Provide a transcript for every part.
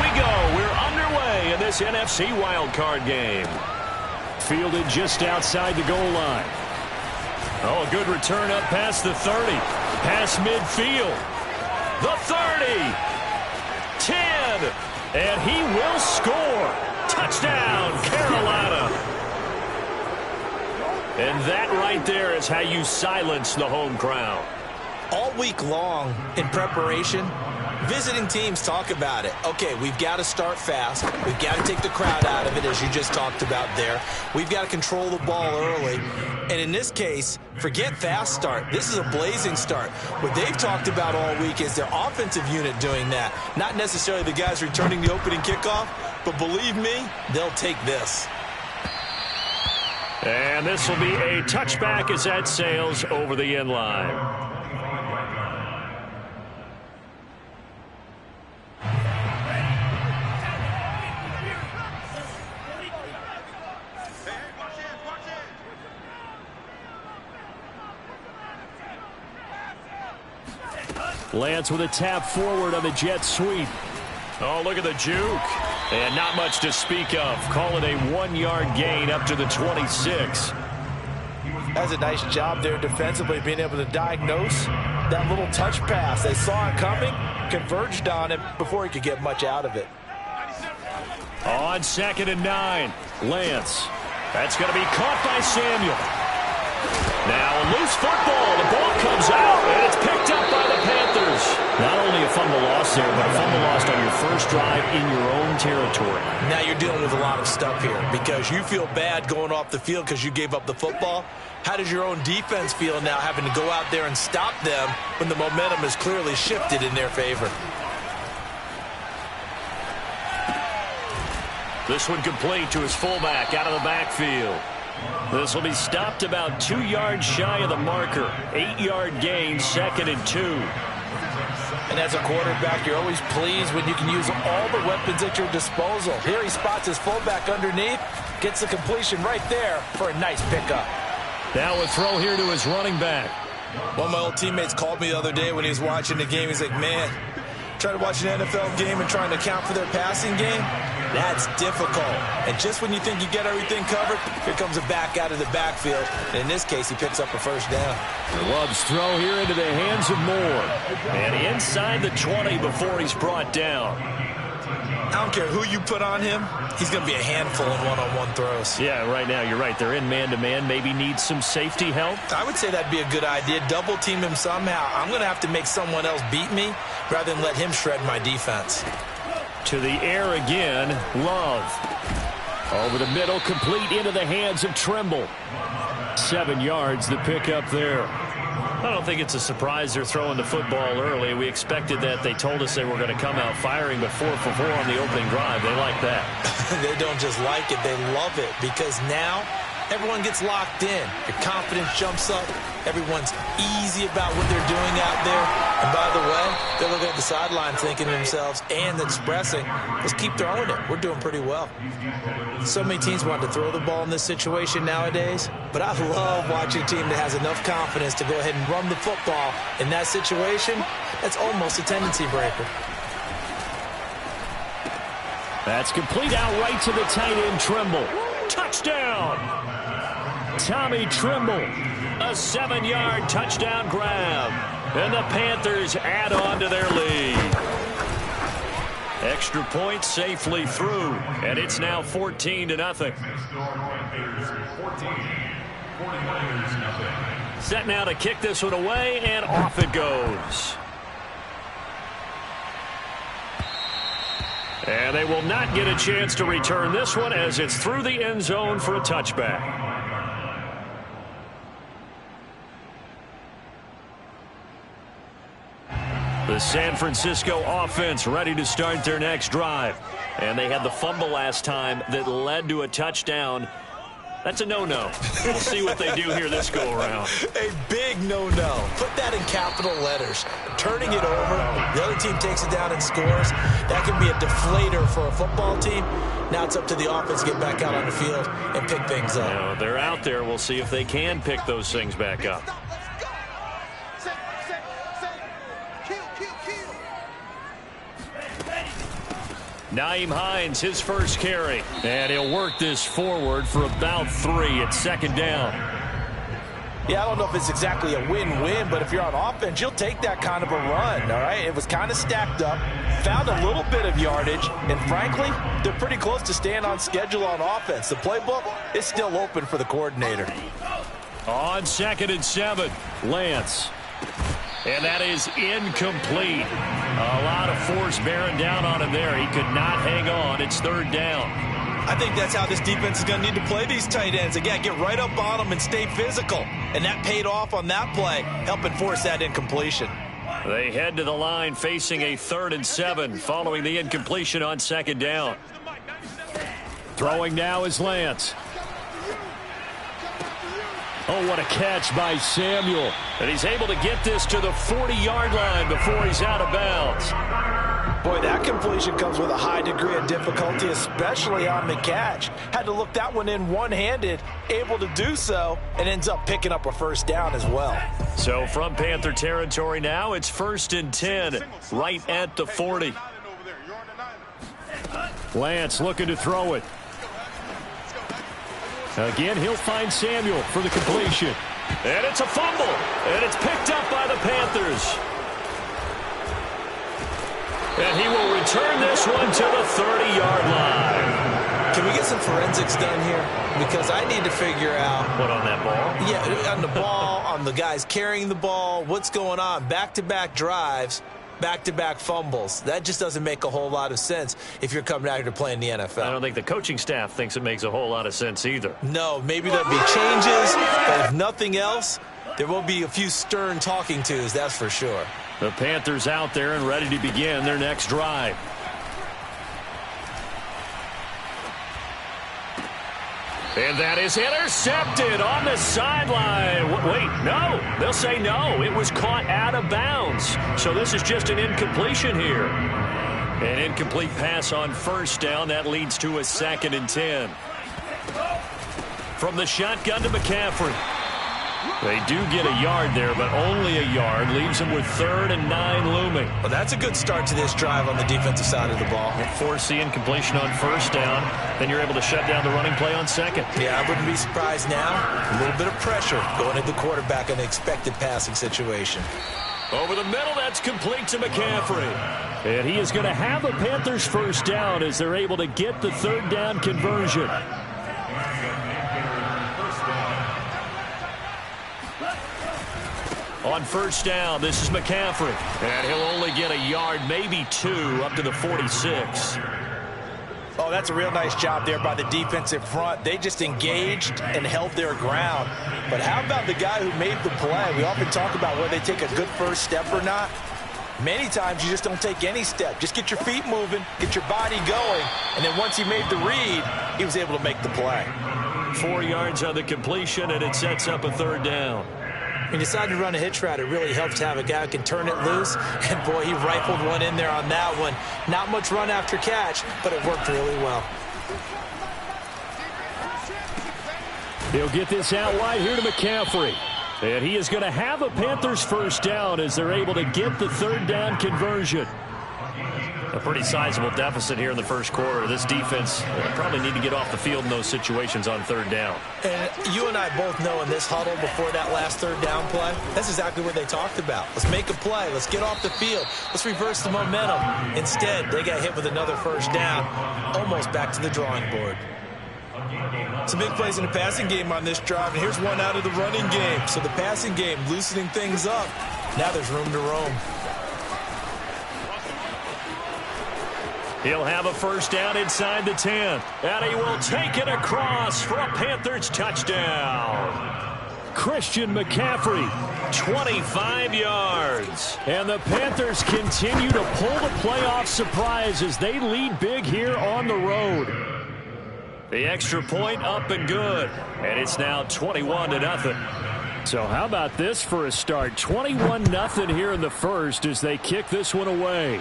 we go. We're underway in this NFC wildcard game. Fielded just outside the goal line. Oh, a good return up past the 30. Past midfield. The 30. 10. And he will score. Touchdown, Carolina. And that right there is how you silence the home crowd. All week long in preparation, visiting teams talk about it. Okay, we've got to start fast. We've got to take the crowd out of it, as you just talked about there. We've got to control the ball early. And in this case, forget fast start. This is a blazing start. What they've talked about all week is their offensive unit doing that. Not necessarily the guys returning the opening kickoff, but believe me, they'll take this. And this will be a touchback as that sails over the end line. Lance with a tap forward on the jet sweep. Oh, look at the juke. And not much to speak of. Call it a 1-yard gain up to the 26. That's a nice job there defensively, being able to diagnose that little touch pass. They saw it coming, converged on it before he could get much out of it. On 2nd and 9, Lance. That's going to be caught by Samuel. Now a loose football. The ball comes out, and it's picked up by the Panthers. Not only a fumble loss there, but a fumble lost on your first drive in your own territory. Now you're dealing with a lot of stuff here because you feel bad going off the field because you gave up the football. How does your own defense feel now having to go out there and stop them when the momentum is clearly shifted in their favor? This one complete to his fullback out of the backfield. This will be stopped about 2 yards shy of the marker. 8-yard gain, 2nd and 2. And as a quarterback, you're always pleased when you can use all the weapons at your disposal. Here he spots his fullback underneath, gets the completion right there for a nice pickup. Now a throw here to his running back. One of my old teammates called me the other day when he was watching the game. He's like, man, trying to watch an NFL game and trying to account for their passing game, that's difficult. And just when you think you get everything covered, here comes a back out of the backfield. And in this case, he picks up a first down. Love's throw here into the hands of Moore. And inside the 20 before he's brought down. I don't care who you put on him, he's going to be a handful in one-on-one throws. Yeah, right now, you're right. They're in man-to-man. Maybe needs some safety help. I would say that'd be a good idea. Double team him somehow. I'm going to have to make someone else beat me rather than let him shred my defense. To the air again, Love. Over the middle, complete into the hands of Trimble. 7 yards, the pickup there. I don't think it's a surprise they're throwing the football early. We expected that. They told us they were going to come out firing, but 4 for 4 on the opening drive. They like that. They don't just like it, they love it, because now everyone gets locked in. Your confidence jumps up. Everyone's easy about what they're doing out there. And by the way, they're looking at the sideline thinking to themselves and expressing, let's keep throwing it. We're doing pretty well. So many teams want to throw the ball in this situation nowadays, but I love watching a team that has enough confidence to go ahead and run the football. In that situation, that's almost a tendency breaker. That's complete out right to the tight end, Trimble. Touchdown! Tommy Trimble, a 7-yard touchdown grab. And the Panthers add on to their lead. Extra point safely through, and it's now 14-0. Set now to kick this one away, and off it goes. And they will not get a chance to return this one as it's through the end zone for a touchback. The San Francisco offense ready to start their next drive. And they had the fumble last time that led to a touchdown. That's a no-no. We'll see what they do here this go-around. A big no-no. Put that in capital letters. Turning it over, the other team takes it down and scores. That can be a deflator for a football team. Now it's up to the offense to get back out on the field and pick things up. Now, they're out there. We'll see if they can pick those things back up. Nyheim Hines, his first carry. And he'll work this forward for about 3 at second down. Yeah, I don't know if it's exactly a win-win, but if you're on offense, you'll take that kind of a run, all right? It was kind of stacked up, found a little bit of yardage, and frankly, they're pretty close to staying on schedule on offense. The playbook is still open for the coordinator. On 2nd and 7, Lance. And that is incomplete. A lot of force bearing down on him there. He could not hang on. It's 3rd down. I think that's how this defense is going to need to play these tight ends. Again, get right up on them and stay physical. And that paid off on that play, helping force that incompletion. They head to the line facing a 3rd and 7 following the incompletion on 2nd down. Throwing now is Lance. Oh, what a catch by Samuel. And he's able to get this to the 40-yard line before he's out of bounds. Boy, that completion comes with a high degree of difficulty, especially on the catch. Had to look that one in one-handed, able to do so, and ends up picking up a first down as well. So from Panther territory now, it's 1st and 10, right at the 40. Lance looking to throw it. Again, he'll find Samuel for the completion. And it's a fumble, and it's picked up by the Panthers. And he will return this one to the 30-yard line. Can we get some forensics done here? Because I need to figure out... What, on that ball? Yeah, on the ball, on the guys carrying the ball, what's going on? Back-to-back drives, back-to-back fumbles. That just doesn't make a whole lot of sense if you're coming out here to play in the NFL. I don't think the coaching staff thinks it makes a whole lot of sense either. No, maybe there'll be changes, but if nothing else, there will be a few stern talking tos, that's for sure. The Panthers out there and ready to begin their next drive. And that is intercepted on the sideline. Wait, no. They'll say no. It was caught out of bounds. So this is just an incompletion here. An incomplete pass on 1st down. That leads to a 2nd and 10. From the shotgun to McCaffrey. They do get a yard there, but only a yard. Leaves them with 3rd and 9 looming. Well, that's a good start to this drive on the defensive side of the ball. Force the incompletion on 1st down. Then you're able to shut down the running play on 2nd. Yeah, I wouldn't be surprised now. A little bit of pressure going at the quarterback in the expected passing situation. Over the middle, that's complete to McCaffrey. And he is going to have a Panthers 1st down as they're able to get the 3rd down conversion. On 1st down, this is McCaffrey. And he'll only get a yard, maybe 2, up to the 46. Oh, that's a real nice job there by the defensive front. They just engaged and held their ground. But how about the guy who made the play? We often talk about whether they take a good first step or not. Many times you just don't take any step. Just get your feet moving, get your body going, and then once he made the read, he was able to make the play. 4 yards on the completion, and it sets up a 3rd down. He decided to run a hitch route. It really helps to have a guy who can turn it loose. And, boy, he rifled one in there on that one. Not much run after catch, but it worked really well. He'll get this out wide here to McCaffrey. And he is going to have a Panthers 1st down as they're able to get the 3rd down conversion. A pretty sizable deficit here in the 1st quarter. This defense probably need to get off the field in those situations on 3rd down. And you and I both know in this huddle before that last 3rd down play, that's exactly what they talked about. Let's make a play. Let's get off the field. Let's reverse the momentum. Instead, they got hit with another 1st down, almost back to the drawing board. Some big plays in the passing game on this drive, and here's one out of the running game. So the passing game loosening things up. Now there's room to roam. He'll have a 1st down inside the 10. And he will take it across for a Panthers touchdown. Christian McCaffrey, 25 yards. And the Panthers continue to pull the playoff surprise as they lead big here on the road. The extra point up and good. And it's now 21-0. So how about this for a start? 21-0 here in the 1st as they kick this one away.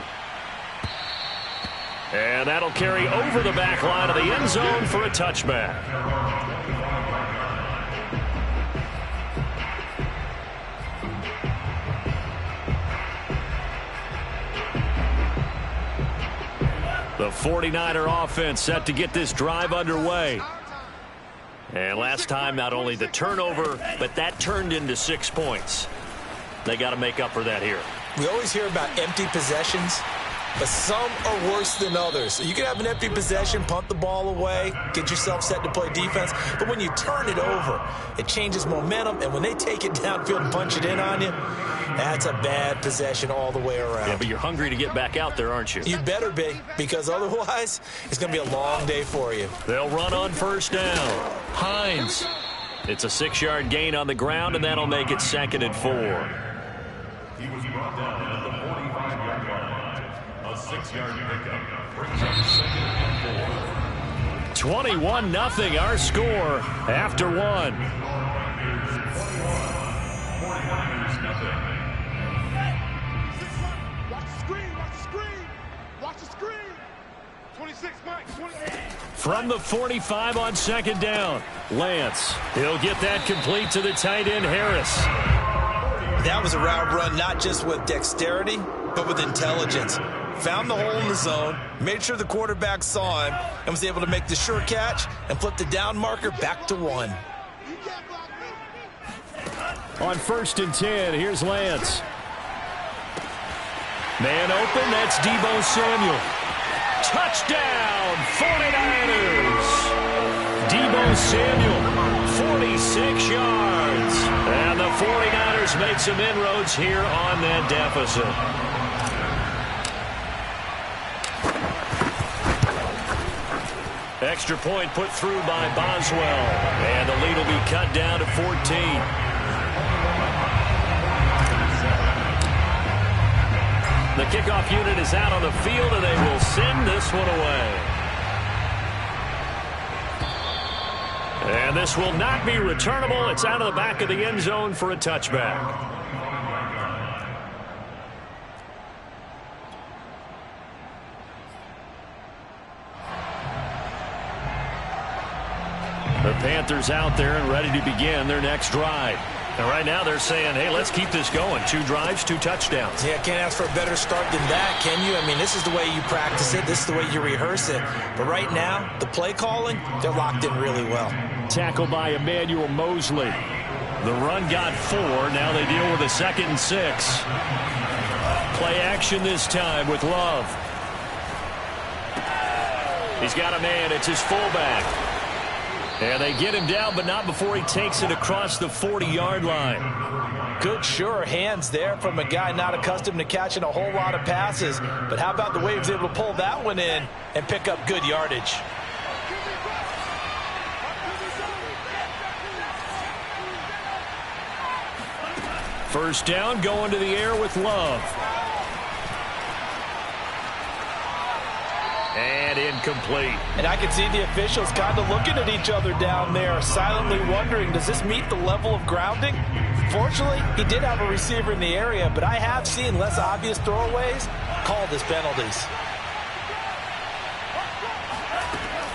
And that'll carry over the back line of the end zone for a touchback. The 49er offense set to get this drive underway. And last time, not only the turnover, but that turned into 6 points. They got to make up for that here. We always hear about empty possessions, but some are worse than others. So you can have an empty possession, punt the ball away, get yourself set to play defense. But when you turn it over, it changes momentum. And when they take it downfield and punch it in on you, that's a bad possession all the way around. Yeah, but you're hungry to get back out there, aren't you? You better be, because otherwise it's going to be a long day for you. They'll run on first down. Hines. It's a 6-yard gain on the ground, and that'll make it 2nd and 4. He was brought down at the 45-yard line. A 6-yard pickup brings up 2nd and 4. 21-0 our score after 1. 49ers nothing. Watch the screen, watch the screen, watch the screen. 26, Mike, 26. From the 45 on 2nd down, Lance. He'll get that complete to the tight end, Harris. That was a route run not just with dexterity, but with intelligence. Found the hole in the zone, made sure the quarterback saw him, and was able to make the sure catch and flip the down marker back to 1. On 1st and 10, here's Lance. Man open, that's Deebo Samuel. Touchdown, 49ers! Deebo Samuel, 46 yards. And the 49ers made some inroads here on that deficit. Extra point put through by Boswell. And the lead will be cut down to 14. The kickoff unit is out on the field, and they will send this one away. And this will not be returnable. It's out of the back of the end zone for a touchback. The Panthers out there and ready to begin their next drive. And right now they're saying, hey, let's keep this going. 2 drives, 2 touchdowns. Yeah, can't ask for a better start than that, can you? I mean, this is the way you practice it. This is the way you rehearse it. But right now, the play calling, they're locked in really well. Tackled by Emmanuel Mosley. The run got 4. Now they deal with a 2nd and 6. Play action this time with Love. He's got a man. It's his fullback. And they get him down, but not before he takes it across the 40-yard line. Good, sure hands there from a guy not accustomed to catching a whole lot of passes. But how about the way he was able to pull that one in and pick up good yardage? First down, going to the air with Love. And incomplete. And I can see the officials kind of looking at each other down there, silently wondering, does this meet the level of grounding? Fortunately, he did have a receiver in the area, but I have seen less obvious throwaways called as penalties.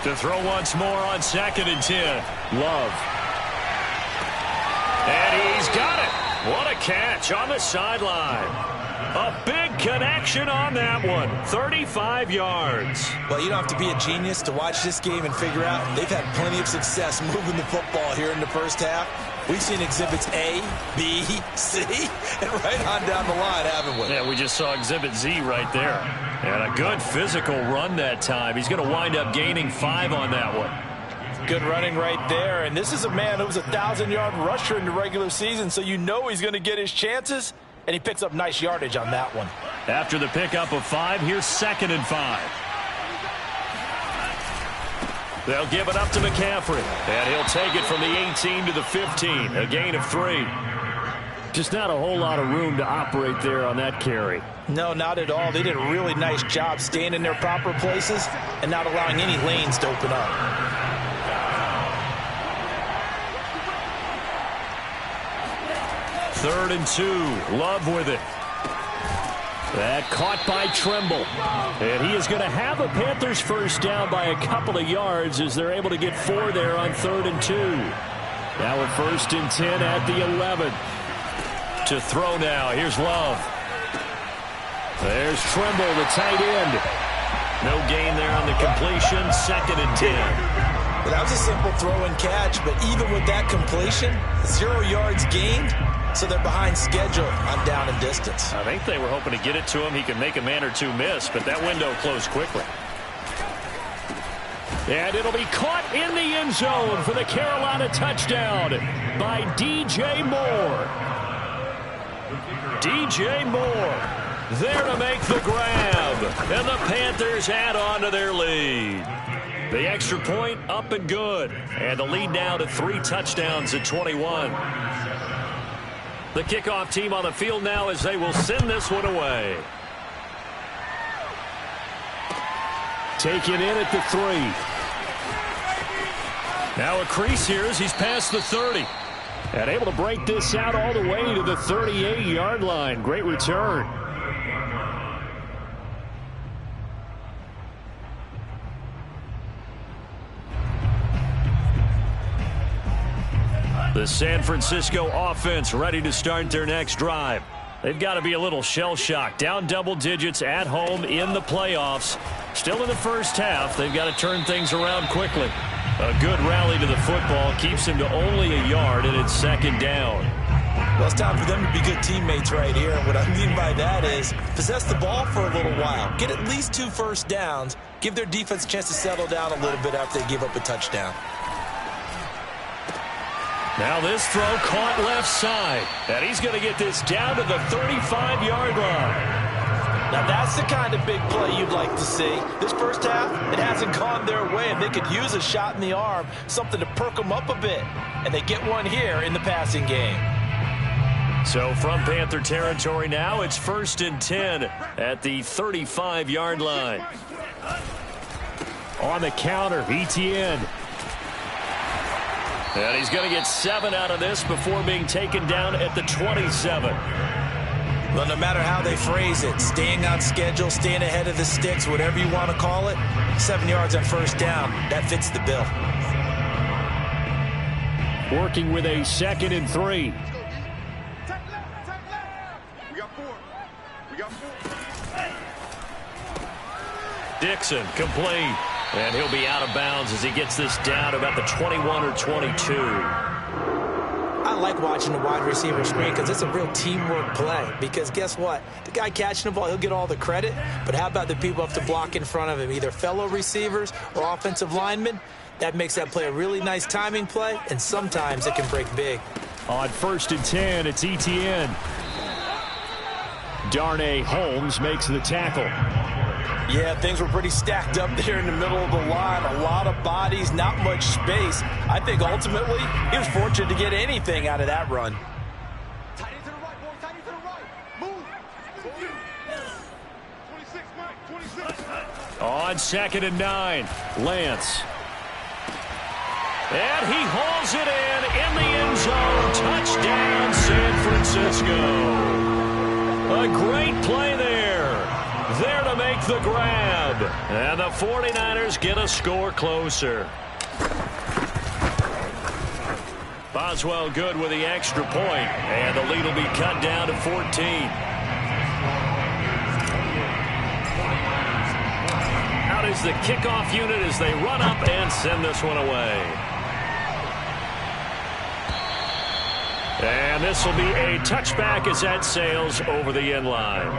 To throw once more on 2nd and 10. Love. And he's got it. What a catch on the sideline. A big connection on that one. 35 yards. Well, you don't have to be a genius to watch this game and figure out they've had plenty of success moving the football here in the first half. We've seen exhibits A, B, C, and right on down the line, haven't we? Yeah, we just saw exhibit Z right there. And a good physical run that time. He's going to wind up gaining 5 on that one. Good running right there. And this is a man who was a 1,000-yard rusher in the regular season, so you know he's going to get his chances. And he picks up nice yardage on that one. After the pickup of 5, here's 2nd and 5. They'll give it up to McCaffrey. And he'll take it from the 18 to the 15. A gain of 3. Just not a whole lot of room to operate there on that carry. No, not at all. They did a really nice job staying in their proper places and not allowing any lanes to open up. Third and 2. Love with it. That caught by Trimble. And he is going to have a Panthers first down by a couple of yards as they're able to get 4 there on 3rd and 2. Now at 1st and 10 at the 11. To throw now. Here's Love. There's Trimble, the tight end. No gain there on the completion. 2nd and 10. Well, that was a simple throw and catch, but even with that completion, 0 yards gained, so they're behind schedule on down and distance. I think they were hoping to get it to him. He could make a man or two miss, but that window closed quickly. And it'll be caught in the end zone for the Carolina touchdown by DJ Moore. DJ Moore there to make the grab. And the Panthers add on to their lead. The extra point up and good. And the lead now to 3 touchdowns at 21. The kickoff team on the field now as they will send this one away. Taken in at the 3. Now a crease here as he's past the 30. And able to break this out all the way to the 38-yard line. Great return. The San Francisco offense ready to start their next drive. They've got to be a little shell-shocked. Down double digits at home in the playoffs. Still in the first half. They've got to turn things around quickly. A good rally to the football keeps him to only a yard, and it's 2nd down. Well, it's time for them to be good teammates right here. And what I mean by that is possess the ball for a little while. Get at least 2 first downs. Give their defense a chance to settle down a little bit after they give up a touchdown. Now this throw caught left side. And he's going to get this down to the 35-yard line. Now that's the kind of big play you'd like to see. This first half, it hasn't gone their way, and they could use a shot in the arm, something to perk them up a bit. And they get one here in the passing game. So from Panther territory now, it's 1st and 10 at the 35-yard line. On the counter, Etienne. And he's going to get 7 out of this before being taken down at the 27. Well, no matter how they phrase it, staying on schedule, staying ahead of the sticks, whatever you want to call it, 7 yards on first down, that fits the bill. Working with a 2nd and 3. We got 4. We got 4. Dixon complete. And he'll be out of bounds as he gets this down about the 21 or 22. I like watching the wide receiver screen because it's a real teamwork play. Because guess what? The guy catching the ball, he'll get all the credit. But how about the people have to block in front of him, either fellow receivers or offensive linemen? That makes that play a really nice timing play, and sometimes it can break big. On 1st and 10, it's Etienne. Darnay Holmes makes the tackle. Yeah, things were pretty stacked up there in the middle of the line. A lot of bodies, not much space. I think ultimately he was fortunate to get anything out of that run. Tight end to the right, boy. Tight end to the right. Move. 26, Mike. 26. On 2nd and 9, Lance. And he hauls it in the end zone. Touchdown, San Francisco. A great play there. There to make the grab. And the 49ers get a score closer. Boswell good with the extra point. And the lead will be cut down to 14. Out is the kickoff unit as they run up and send this one away. And this will be a touchback as that sails over the end line.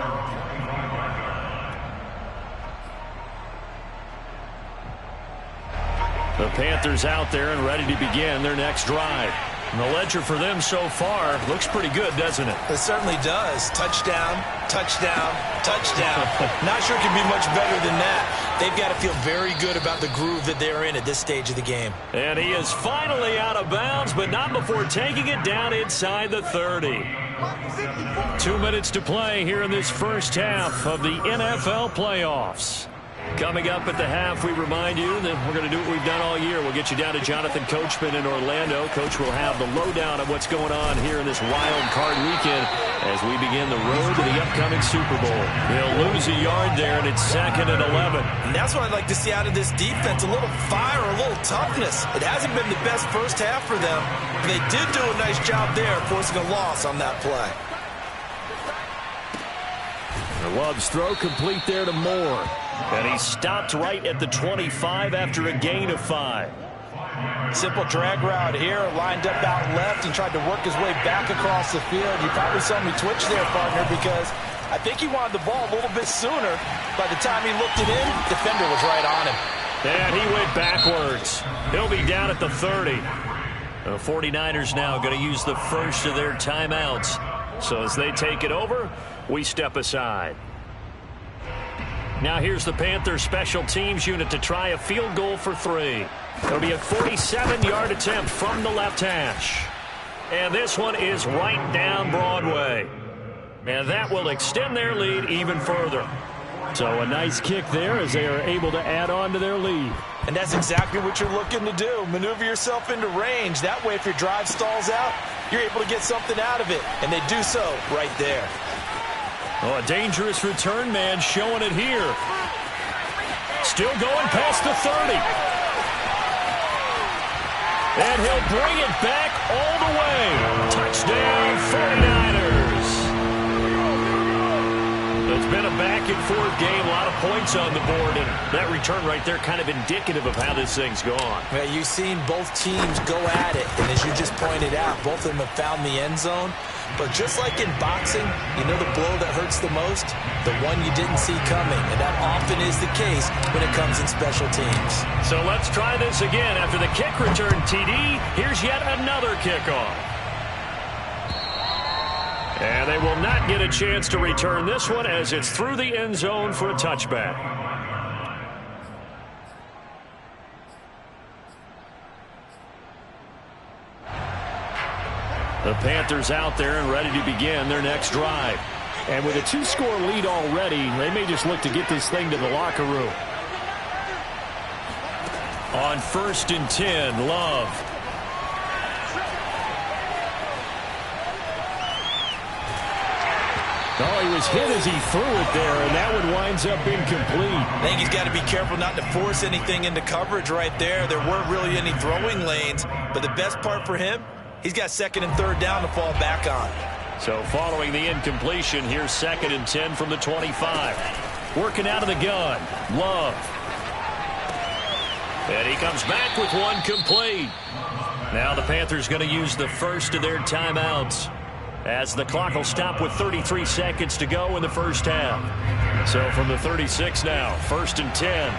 The Panthers out there and ready to begin their next drive. And the ledger for them so far looks pretty good, doesn't it? It certainly does. Touchdown, touchdown, touchdown. Not sure it can be much better than that. They've got to feel very good about the groove that they're in at this stage of the game. And he is finally out of bounds, but not before taking it down inside the 30. 2 minutes to play here in this first half of the NFL playoffs. Coming up at the half, we remind you that we're going to do what we've done all year. We'll get you down to Jonathan Coachman in Orlando. Coach will have the lowdown of what's going on here in this wild card weekend as we begin the road to the upcoming Super Bowl. They'll lose a yard there, and it's 2nd and 11. And that's what I'd like to see out of this defense, a little fire, a little toughness. It hasn't been the best first half for them, but they did do a nice job there forcing a loss on that play. The Love's throw complete there to Moore. And he stopped right at the 25 after a gain of 5. Simple drag route here, lined up out left and tried to work his way back across the field. You probably saw me twitch there, partner, because I think he wanted the ball a little bit sooner. By the time he looked it in, the defender was right on him. And he went backwards. He'll be down at the 30. The 49ers now going to use the first of their timeouts. So as they take it over, we step aside. Now here's the Panthers special teams unit to try a field goal for 3. It'll be a 47-yard attempt from the left hash. And this one is right down Broadway. And that will extend their lead even further. So a nice kick there as they are able to add on to their lead. And that's exactly what you're looking to do. Maneuver yourself into range. That way, if your drive stalls out, you're able to get something out of it. And they do so right there. Oh, a dangerous return man showing it here. Still going past the 30. And he'll bring it back all the way. Touchdown, 49ers. It's been a back-and-forth game, a lot of points on the board, and that return right there kind of indicative of how this thing's gone. Yeah, you've seen both teams go at it, and as you just pointed out, both of them have found the end zone. But just like in boxing, you know the blow that hurts the most? The one you didn't see coming, and that often is the case when it comes in special teams. So let's try this again. After the kick return, TD, here's yet another kickoff. And they will not get a chance to return this one as it's through the end zone for a touchback. The Panthers out there and ready to begin their next drive. And with a 2-score lead already, they may just look to get this thing to the locker room. On 1st and 10, Love. Oh, he was hit as he threw it there, and that one winds up incomplete. I think he's got to be careful not to force anything into coverage right there. There weren't really any throwing lanes, but the best part for him, he's got 2nd and 3rd down to fall back on. So following the incompletion, here's 2nd and 10 from the 25. Working out of the gun, Love. And he comes back with one complete. Now the Panthers going to use the first of their timeouts, as the clock will stop with 33 seconds to go in the first half. So from the 36 now, 1st and 10.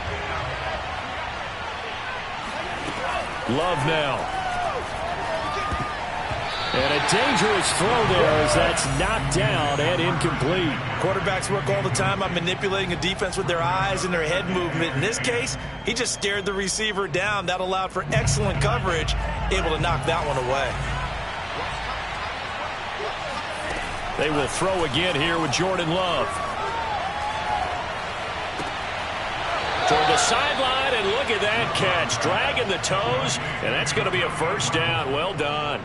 Love now. And a dangerous throw there as that's knocked down and incomplete. Quarterbacks work all the time on manipulating a defense with their eyes and their head movement. In this case, he just stared the receiver down. That allowed for excellent coverage, able to knock that one away. They will throw again here with Jordan Love. Toward the sideline, and look at that catch. Dragging the toes, and that's going to be a first down. Well done.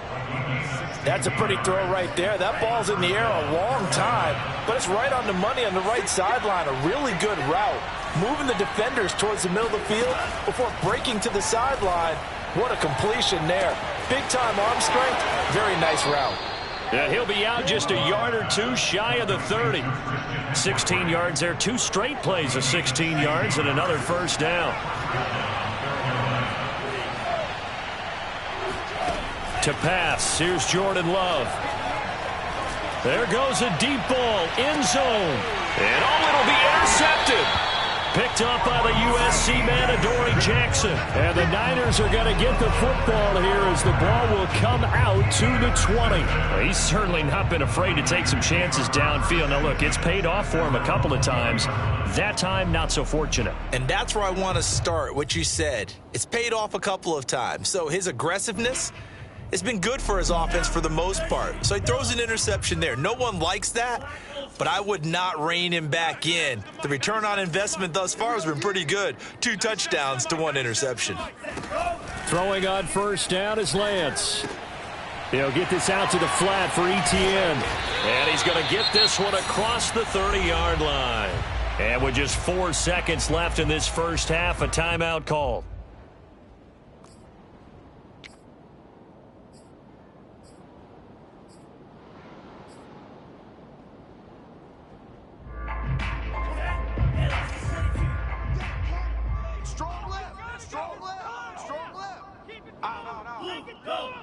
That's a pretty throw right there. That ball's in the air a long time, but it's right on the money on the right sideline. A really good route. Moving the defenders towards the middle of the field before breaking to the sideline. What a completion there. Big-time arm strength. Very nice route. Yeah, he'll be out just a yard or two shy of the 30. 16 yards there. 2 straight plays of 16 yards and another first down. To pass, here's Jordan Love. There goes a deep ball, end zone. And it'll be intercepted. Picked up by the USC man, Adoree Jackson. And the Niners are going to get the football here as the ball will come out to the 20. Well, he's certainly not been afraid to take some chances downfield. Now, look, it's paid off for him a couple of times. That time, not so fortunate. And that's where I want to start, what you said. It's paid off a couple of times. So his aggressiveness, it's been good for his offense for the most part. So he throws an interception there. No one likes that, but I would not rein him back in. The return on investment thus far has been pretty good. 2 touchdowns to 1 interception. Throwing on first down is Lance. He'll get this out to the flat for Etienne. And he's going to get this one across the 30-yard line. And with just 4 seconds left in this first half, a timeout called. Strong left. Strong left. Strong left. Out. Blue, go.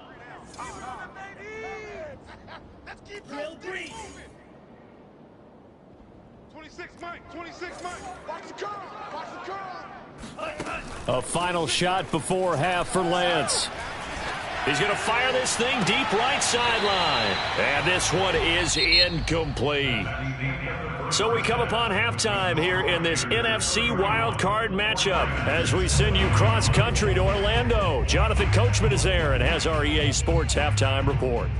Let's keep Drill green. 26, Mike. 26, Mike. Watch the curl. Watch the curl. A final shot before half for Lance. He's going to fire this thing deep right sideline. And this one is incomplete. So we come upon halftime here in this NFC wildcard matchup as we send you cross-country to Orlando. Jonathan Coachman is there and has our EA Sports halftime report.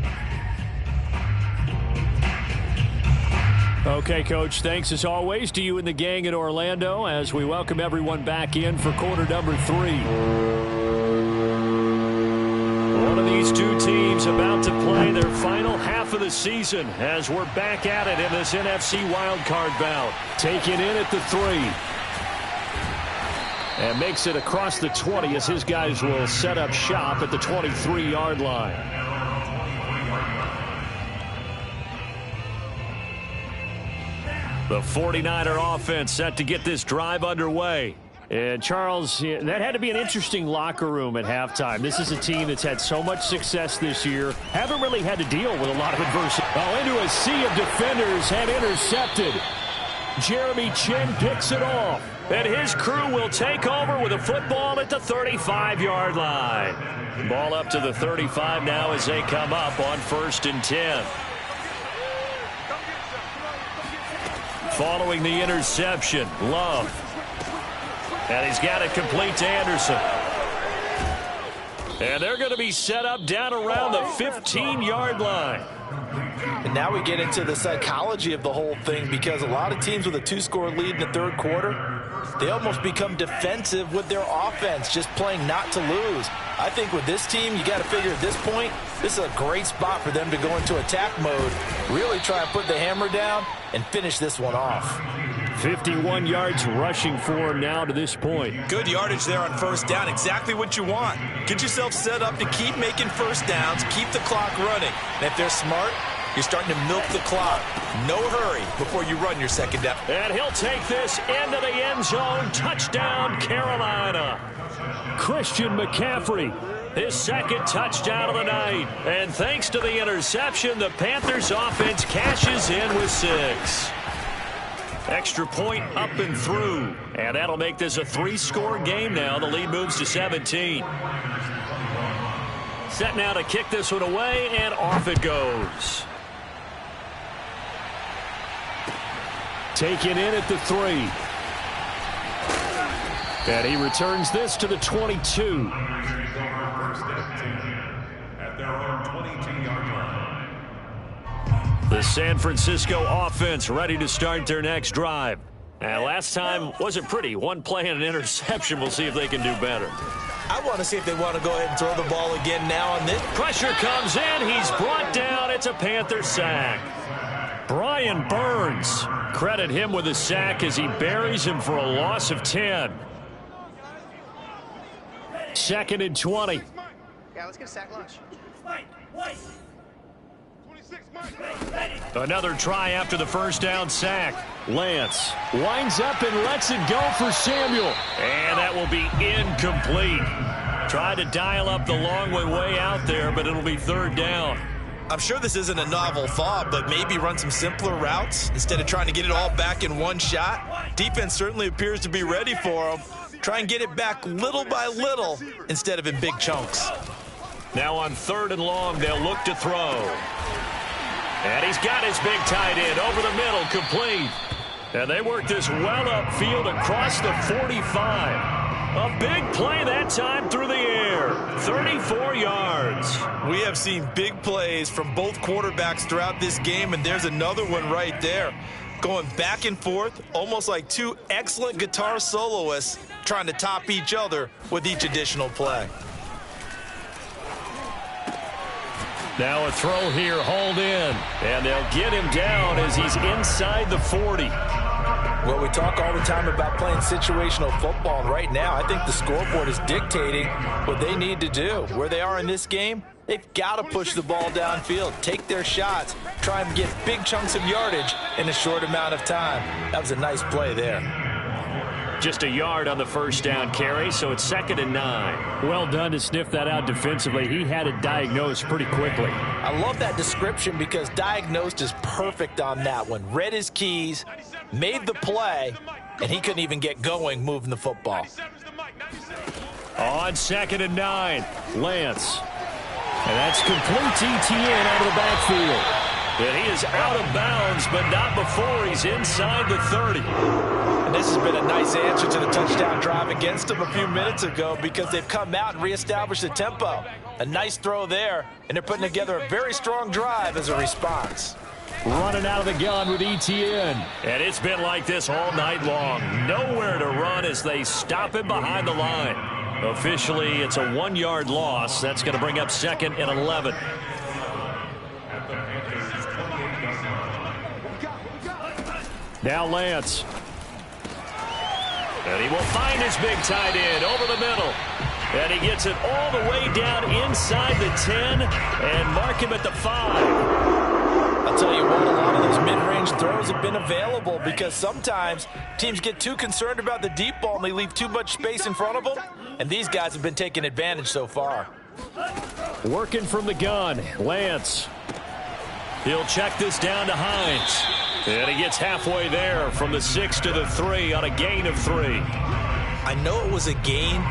Okay, Coach, thanks as always to you and the gang in Orlando as we welcome everyone back in for quarter number 3. One of these two teams about to play their final half of the season as we're back at it in this NFC wildcard bout. Taking in at the 3. And makes it across the 20 as his guys will set up shop at the 23-yard line. The 49er offense set to get this drive underway. And, Charles, that had to be an interesting locker room at halftime. This is a team that's had so much success this year. Haven't really had to deal with a lot of adversity. Oh, into a sea of defenders and intercepted. Jeremy Chin picks it off. And his crew will take over with a football at the 35-yard line. Ball up to the 35 now as they come up on 1st and 10. Following the interception, Love. And he's got it complete to Anderson. And they're going to be set up down around the 15-yard line. And now we get into the psychology of the whole thing because a lot of teams with a 2-score lead in the third quarter, they almost become defensive with their offense, just playing not to lose. I think with this team, you got to figure at this point, this is a great spot for them to go into attack mode, really try and put the hammer down and finish this one off. 51 yards rushing for him now to this point. Good yardage there on 1st down, exactly what you want. Get yourself set up to keep making 1st downs, keep the clock running. And if they're smart, you're starting to milk the clock. No hurry before you run your 2nd down. And he'll take this into the end zone. Touchdown, Carolina. Christian McCaffrey, his 2nd touchdown of the night. And thanks to the interception, the Panthers offense cashes in with 6. Extra point up and through. And that'll make this a 3-score game now. The lead moves to 17. Set now to kick this one away, and off it goes. Taken in at the 3. And he returns this to the 22. At their own 22-yard line. The San Francisco offense ready to start their next drive. And last time wasn't pretty. One play and an interception. We'll see if they can do better. I want to see if they want to go ahead and throw the ball again now on this. Pressure comes in. He's brought down. It's a Panther sack. Brian Burns. Credit him with a sack as he buries him for a loss of 10. 2nd and 20. Yeah, let's get a sack lunch. Another try after the 1st down sack. Lance winds up and lets it go for Samuel. And that will be incomplete. Tried to dial up the long way out there, but it'll be 3rd down. I'm sure this isn't a novel thought, but maybe run some simpler routes instead of trying to get it all back in one shot. Defense certainly appears to be ready for them. Try and get it back little by little instead of in big chunks. Now on 3rd and long, they'll look to throw. And he's got his big tight end over the middle, complete. And they work this well upfield across the 45. A big play that time through the air. 34 yards. We have seen big plays from both quarterbacks throughout this game, and there's another one right there. Going back and forth, almost like two excellent guitar soloists trying to top each other with each additional play. Now a throw here, hauled in. And they'll get him down as he's inside the 40. Well, we talk all the time about playing situational football, and right now I think the scoreboard is dictating what they need to do. Where they are in this game, they've got to push the ball downfield, take their shots, try and get big chunks of yardage in a short amount of time. That was a nice play there. Just a yard on the first down carry, so it's 2nd and 9. Well done to sniff that out defensively. He had it diagnosed pretty quickly. I love that description because diagnosed is perfect on that one. Read his keys, made the play, and he couldn't even get going moving the football. On 2nd and 9, Lance. And that's complete to Etienne out of the backfield. And he is out of bounds, but not before he's inside the 30. And this has been a nice answer to the touchdown drive against them a few minutes ago because they've come out and reestablished the tempo. A nice throw there, and they're putting together a very strong drive as a response. Running out of the gun with Etienne. And it's been like this all night long. Nowhere to run as they stop him behind the line. Officially, it's a 1-yard loss. That's going to bring up 2nd and 11. Now Lance. And he will find his big tight end over the middle. And he gets it all the way down inside the 10 and mark him at the 5. I'll tell you what, a lot of those mid-range throws have been available because sometimes teams get too concerned about the deep ball and they leave too much space in front of them. And these guys have been taking advantage so far. Working from the gun, Lance. He'll check this down to Hines. And he gets halfway there from the 6 to the 3 on a gain of 3. I know it was a gain,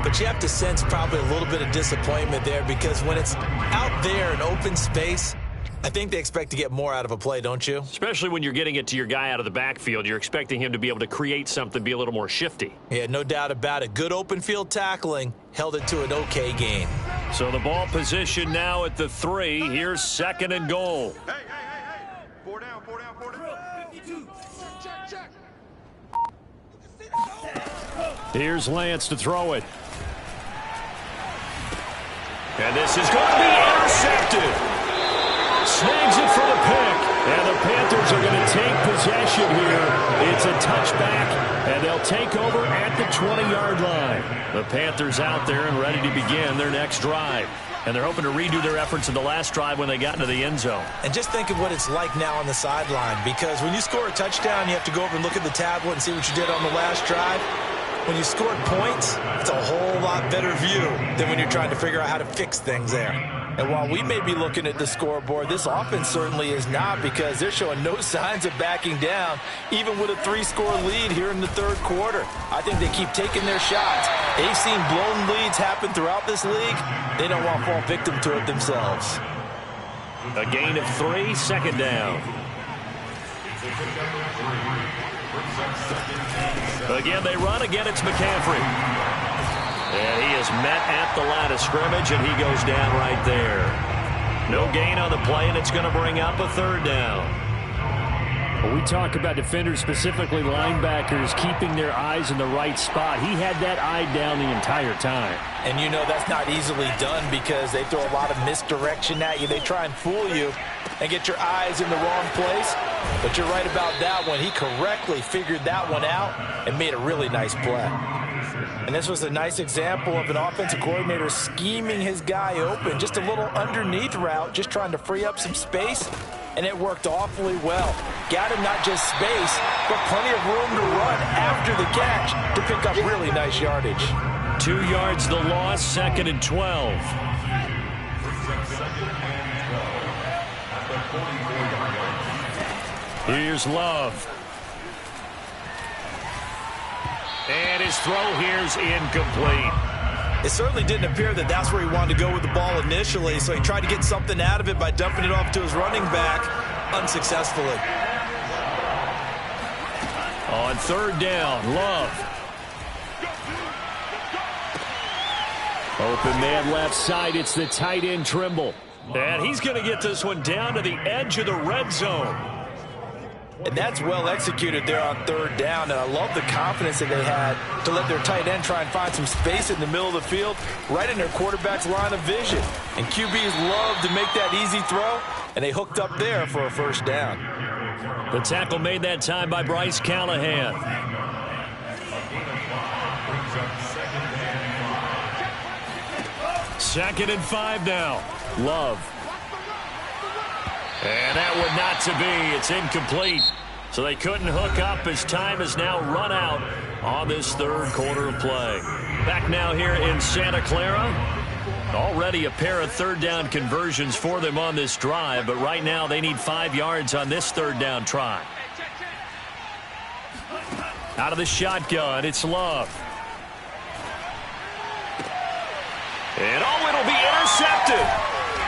but you have to sense probably a little bit of disappointment there because when it's out there in open space, I think they expect to get more out of a play, don't you? Especially when you're getting it to your guy out of the backfield. You're expecting him to be able to create something, be a little more shifty. Yeah, no doubt about it. Good open field tackling held it to an okay gain. So the ball position now at the 3. Here's 2nd and goal. Hey. 4 down. Check. Here's Lance to throw it. And this is going to be intercepted. Snags it for the pick. And the Panthers are going to take possession here. It's a touchback, and they'll take over at the 20-yard line. The Panthers out there and ready to begin their next drive. And they're hoping to redo their efforts in the last drive when they got into the end zone. And just think of what it's like now on the sideline, because when you score a touchdown, you have to go over and look at the tablet and see what you did on the last drive. When you scored points, it's a whole lot better view than when you're trying to figure out how to fix things there. And while we may be looking at the scoreboard, this offense certainly is not because they're showing no signs of backing down, even with a 3-score lead here in the third quarter. I think they keep taking their shots. They've seen blown leads happen throughout this league. They don't want to fall victim to it themselves. A gain of 3, 2nd down. Again, they run. Again, it's McCaffrey. And he is met at the line of scrimmage, and he goes down right there. No gain on the play, and it's going to bring up a 3rd down. When we talk about defenders, specifically linebackers, keeping their eyes in the right spot, he had that eye down the entire time. And you know that's not easily done because they throw a lot of misdirection at you. They try and fool you and get your eyes in the wrong place. But you're right about that one. He correctly figured that one out and made a really nice play. And this was a nice example of an offensive coordinator scheming his guy open. Just a little underneath route, just trying to free up some space. And it worked awfully well. Got him not just space, but plenty of room to run after the catch to pick up really nice yardage. 2 yards the loss, 2nd and 12. Here's Love. And his throw here's incomplete. It certainly didn't appear that that's where he wanted to go with the ball initially, so he tried to get something out of it by dumping it off to his running back unsuccessfully. On 3rd down, Love. Open man left side, it's the tight end Trimble. And he's going to get this one down to the edge of the red zone. And that's well executed there on 3rd down, and I love the confidence that they had to let their tight end try and find some space in the middle of the field, right in their quarterback's line of vision. And QBs love to make that easy throw, and they hooked up there for a 1st down. The tackle made that time by Bryce Callahan. Second and 5 now. Love. And that would not to be. It's incomplete. So they couldn't hook up as time has now run out. on this third quarter of play. Back now here in Santa Clara. Already a pair of third down conversions for them on this drive, but right now they need 5 yards on this third down try. Out of the shotgun, it's Love. And it'll be intercepted.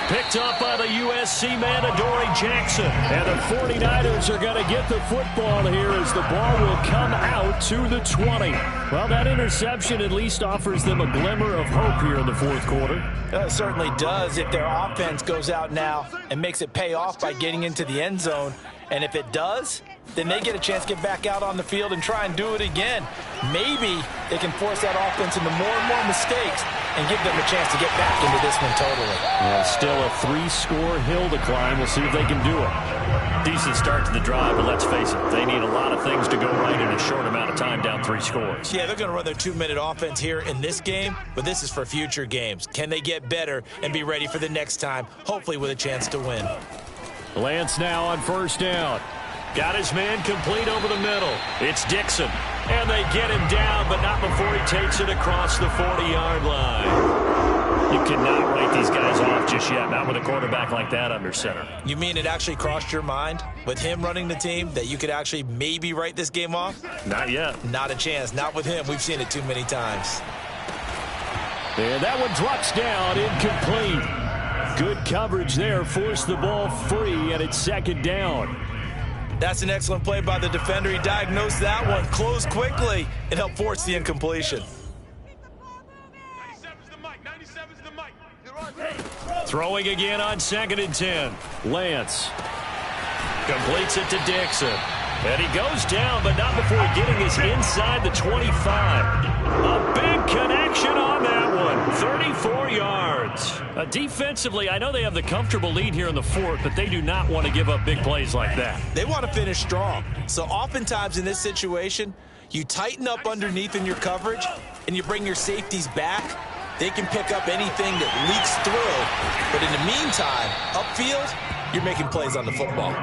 Picked up by the USC man, Adoree Jackson. And the 49ers are going to get the football here as the ball will come out to the 20. Well, that interception at least offers them a glimmer of hope here in the fourth quarter. It certainly does if their offense goes out now and makes it pay off by getting into the end zone. And if it does, then they get a chance to get back out on the field and try and do it again. Maybe they can force that offense into more and more mistakes and give them a chance to get back into this one totally. Yeah, still a 3-score hill to climb. We'll see if they can do it. Decent start to the drive, but let's face it, they need a lot of things to go right in a short amount of time, down 3 scores. Yeah, they're going to run their 2-minute offense here in this game, but this is for future games. Can they get better and be ready for the next time, hopefully with a chance to win? Lance now on first down. Got his man complete over the middle. It's Dixon. And they get him down, but not before he takes it across the 40-yard line. You cannot write these guys off just yet, not with a quarterback like that under center. You mean it actually crossed your mind with him running the team that you could actually maybe write this game off? Not yet. Not a chance. Not with him. We've seen it too many times. And that one drops down, incomplete. Good coverage there, forced the ball free, and it's second down. That's an excellent play by the defender. He diagnosed that one, closed quickly, and helped force the incompletion. 97's the mic. 97's the mic. Throwing again on 2nd and 10. Lance completes it to Dixon. And he goes down, but not before getting his inside the 25. A big connection on that one. 34 yards. Defensively, I know they have the comfortable lead here in the fourth, but they do not want to give up big plays like that. They want to finish strong. So oftentimes in this situation, you tighten up underneath in your coverage, and you bring your safeties back. They can pick up anything that leaks through. But in the meantime, upfield, you're making plays on the football.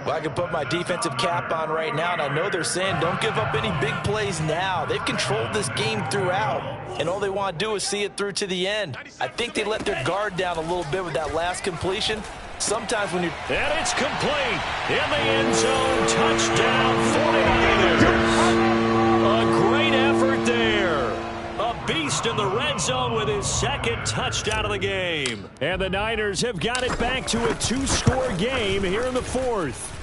Well, I can put my defensive cap on right now, and I know they're saying don't give up any big plays now. They've controlled this game throughout, and all they want to do is see it through to the end. I think they let their guard down a little bit with that last completion. Sometimes when you... And it's complete. In the end zone, touchdown, 49ers. A great effort there. A beast in the red zone with his second touchdown of the game. And the Niners have got it back to a 2-score game here in the fourth.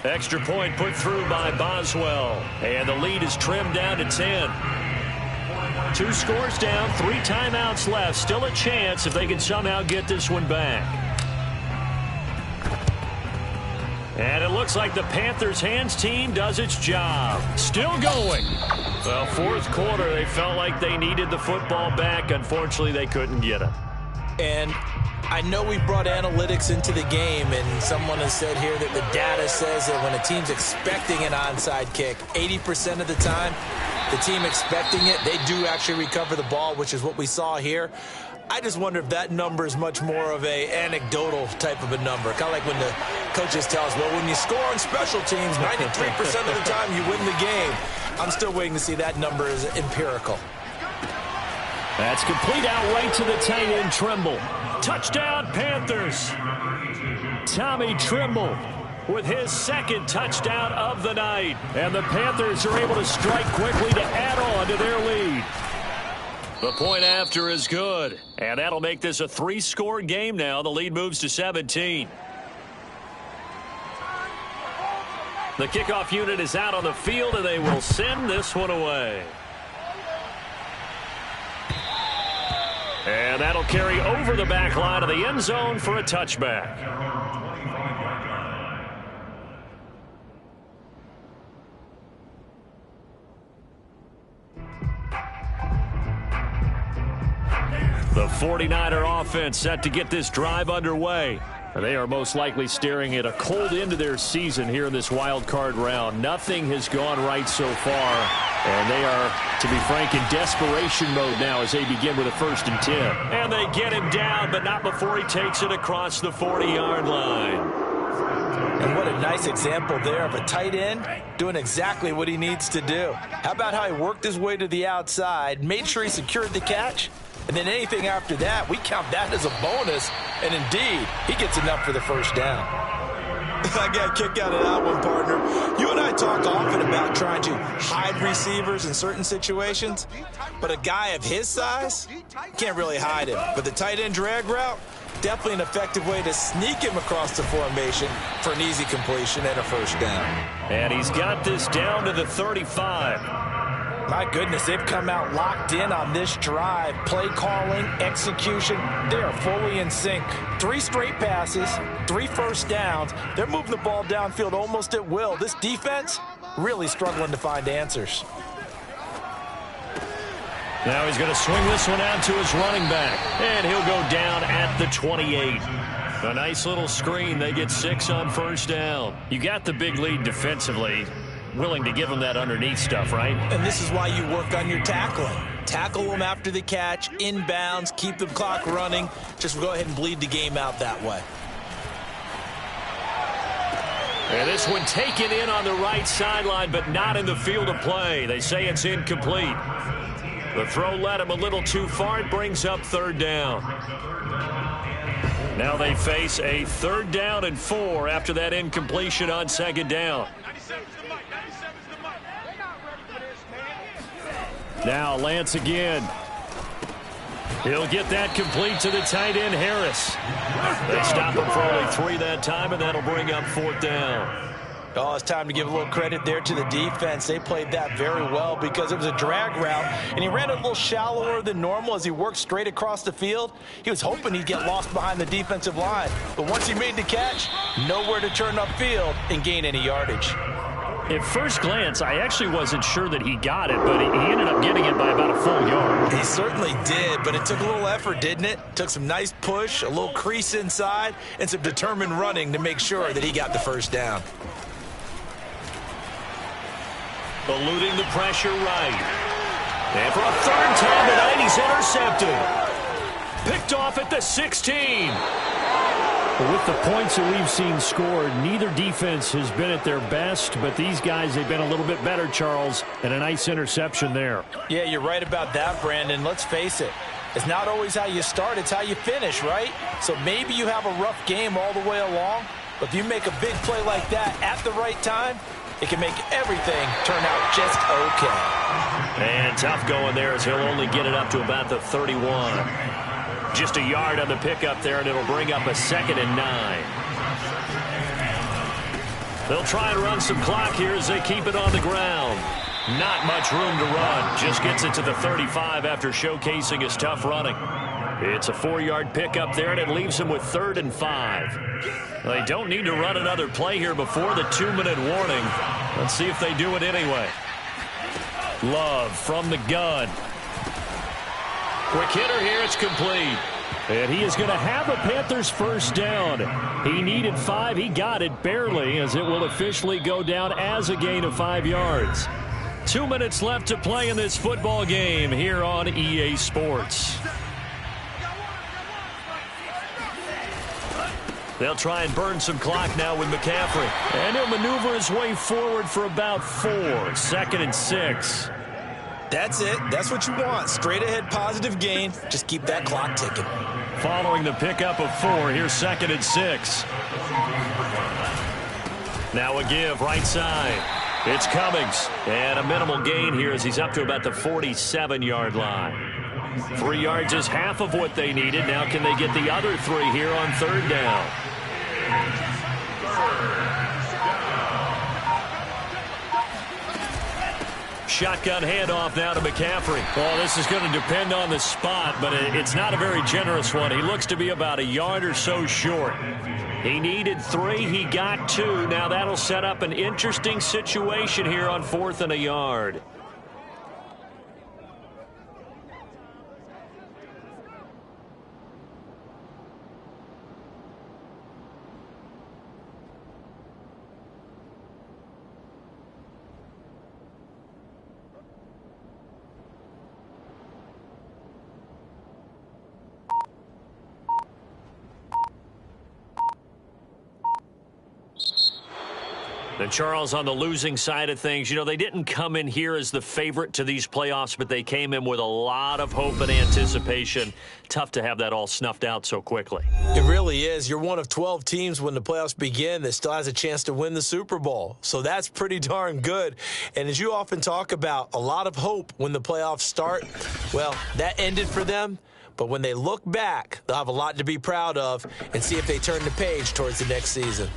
Extra point put through by Boswell. And the lead is trimmed down to 10. 2 scores down, 3 timeouts left. Still a chance if they can somehow get this one back. And it looks like the Panthers hands team does its job. Still going. Well, fourth quarter, they felt like they needed the football back. Unfortunately, they couldn't get it. And I know we brought analytics into the game, and someone has said here that the data says that when a team's expecting an onside kick, 80% of the time, the team expecting it, they do actually recover the ball, which is what we saw here. I just wonder if that number is much more of a anecdotal type of a number. Kind of like when the coaches tell us, well, when you score on special teams, 93% of the time you win the game. I'm still waiting to see that number is empirical. That's complete out right to the tight end, Trimble. Touchdown, Panthers. Tommy Trimble with his second touchdown of the night. And the Panthers are able to strike quickly to add on to their lead. The point after is good. And that'll make this a 3-score game now. The lead moves to 17. The kickoff unit is out on the field, and they will send this one away. And that'll carry over the back line of the end zone for a touchback. The 49er offense set to get this drive underway. They are most likely staring at a cold end to their season here in this wild card round. Nothing has gone right so far, and they are, to be frank, in desperation mode now as they begin with a 1st and 10. And they get him down, but not before he takes it across the 40-yard line. And what a nice example there of a tight end doing exactly what he needs to do. How about how he worked his way to the outside, made sure he secured the catch, and then anything after that, we count that as a bonus. And indeed, he gets enough for the first down. I got a kick out of that one, partner. You and I talk often about trying to hide receivers in certain situations, but a guy of his size can't really hide him. But the tight end drag route, definitely an effective way to sneak him across the formation for an easy completion and a first down. And he's got this down to the 35. My goodness, they've come out locked in on this drive. Play calling, execution, they are fully in sync. 3 straight passes, 3 first downs. They're moving the ball downfield almost at will. This defense really struggling to find answers. Now he's going to swing this one out to his running back, and he'll go down at the 28. A nice little screen. They get 6 on first down. You got the big lead defensively. Willing to give them that underneath stuff, right? And this is why you work on your tackling. Tackle them after the catch, inbounds, keep the clock running. Just go ahead and bleed the game out that way. And this one taken in on the right sideline, but not in the field of play. They say it's incomplete. The throw led him a little too far. It brings up third down. Now they face a 3rd down and 4 after that incompletion on 2nd down. Now Lance again. He'll get that complete to the tight end, Harris. They stop him for only 3 that time, and that'll bring up 4th down. Oh, it's time to give a little credit there to the defense. They played that very well because it was a drag route, and he ran a little shallower than normal as he worked straight across the field. He was hoping he'd get lost behind the defensive line, but once he made the catch, nowhere to turn upfield and gain any yardage. At first glance, I actually wasn't sure that he got it, but he ended up getting it by about a full yard. He certainly did, but it took a little effort, didn't it? Took some nice push, a little crease inside, and some determined running to make sure that he got the first down. Eluding the pressure right. And for a 3rd time tonight, he's intercepted. Picked off at the 16. With the points that we've seen scored, neither defense has been at their best, but these guys, they've been a little bit better, Charles, and a nice interception there. Yeah, you're right about that, Brandon. Let's face it. It's not always how you start, it's how you finish, right? So maybe you have a rough game all the way along, but if you make a big play like that at the right time, it can make everything turn out just okay. And tough going there as he'll only get it up to about the 31. Just a yard on the pickup there, and it'll bring up a 2nd and 9. They'll try and run some clock here as they keep it on the ground. Not much room to run. Just gets it to the 35 after showcasing his tough running. It's a 4-yard pickup there, and it leaves him with 3rd and 5. They don't need to run another play here before the 2-minute warning. Let's see if they do it anyway. Love from the gun. Quick hitter here, it's complete. And he is going to have a Panthers first down. He needed 5. He got it barely, as it will officially go down as a gain of 5 yards. 2 minutes left to play in this football game here on EA Sports. They'll try and burn some clock now with McCaffrey. And he'll maneuver his way forward for about 4. 2nd and 6. That's it. That's what you want. Straight ahead positive gain. Just keep that clock ticking. Following the pickup of 4, here's 2nd and 6. Now a give right side. It's Cummings. And a minimal gain here as he's up to about the 47-yard line. 3 yards is half of what they needed. Now can they get the other 3 here on 3rd down? Shotgun handoff now to McCaffrey. Well, this is going to depend on the spot, but it's not a very generous one. He looks to be about a yard or so short. He needed 3. He got 2. Now that'll set up an interesting situation here on 4th and a yard. And Charles, on the losing side of things, you know, they didn't come in here as the favorite to these playoffs, but they came in with a lot of hope and anticipation. Tough to have that all snuffed out so quickly. It really is. You're one of 12 teams when the playoffs begin that still has a chance to win the Super Bowl. So that's pretty darn good. And as you often talk about, a lot of hope when the playoffs start. Well, that ended for them. But when they look back, they'll have a lot to be proud of and see if they turn the page towards the next season.